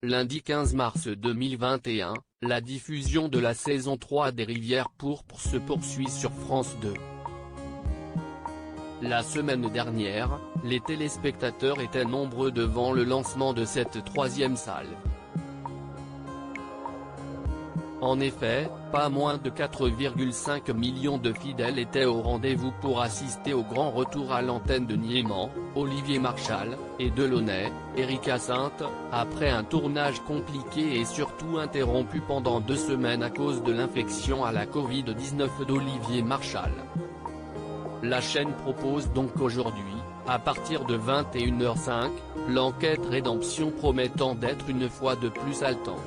lundi 15 mars 2021, la diffusion de la saison 3 des Rivières pourpres se poursuit sur France 2. La semaine dernière, les téléspectateurs étaient nombreux devant le lancement de cette troisième salve. En effet, pas moins de 4,5 millions de fidèles étaient au rendez-vous pour assister au grand retour à l'antenne de Niéman, Olivier Marchal, et Delaunay, Éric Hyacinthe, après un tournage compliqué et surtout interrompu pendant 2 semaines à cause de l'infection à la Covid-19 d'Olivier Marchal. La chaîne propose donc aujourd'hui, à partir de 21h05, l'enquête Rédemption promettant d'être une fois de plus haletante.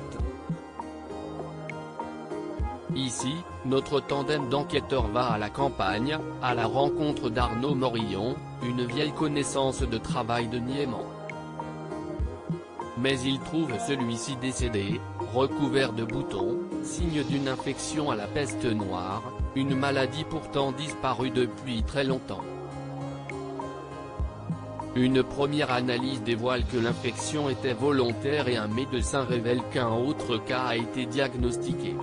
Ici, notre tandem d'enquêteurs va à la campagne, à la rencontre d'Arnaud Morillon, une vieille connaissance de travail de Niéman. Mais il trouve celui-ci décédé, recouvert de boutons, signe d'une infection à la peste noire, une maladie pourtant disparue depuis très longtemps. Une première analyse dévoile que l'infection était volontaire et un médecin révèle qu'un autre cas a été diagnostiqué.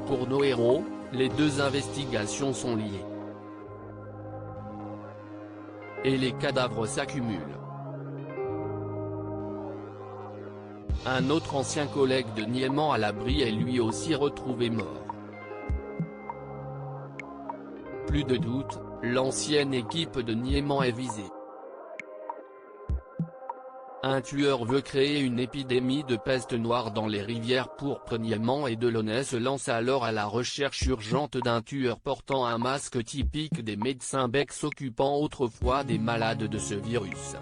Pour nos héros, les deux investigations sont liées. Et les cadavres s'accumulent. Un autre ancien collègue de Niéman à l'abri est lui aussi retrouvé mort. Plus de doute, l'ancienne équipe de Niéman est visée. Un tueur veut créer une épidémie de peste noire dans les rivières pourpres. Niéman et Delaunay se lancent alors à la recherche urgente d'un tueur portant un masque typique des médecins becs s'occupant autrefois des malades de ce virus.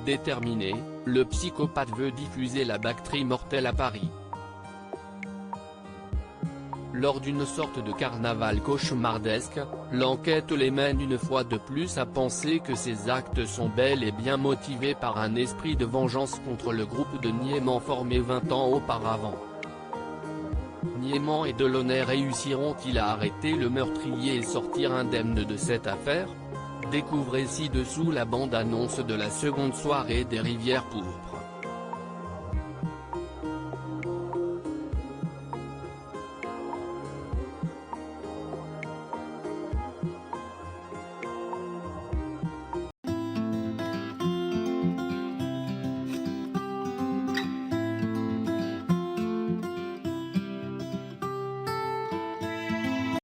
Déterminé, le psychopathe veut diffuser la bactérie mortelle à Paris. Lors d'une sorte de carnaval cauchemardesque, l'enquête les mène une fois de plus à penser que ces actes sont bel et bien motivés par un esprit de vengeance contre le groupe de Niéman formé 20 ans auparavant. Niéman et Delaunay réussiront-ils à arrêter le meurtrier et sortir indemnes de cette affaire? Découvrez ci-dessous la bande-annonce de la seconde soirée des Rivières pourpres.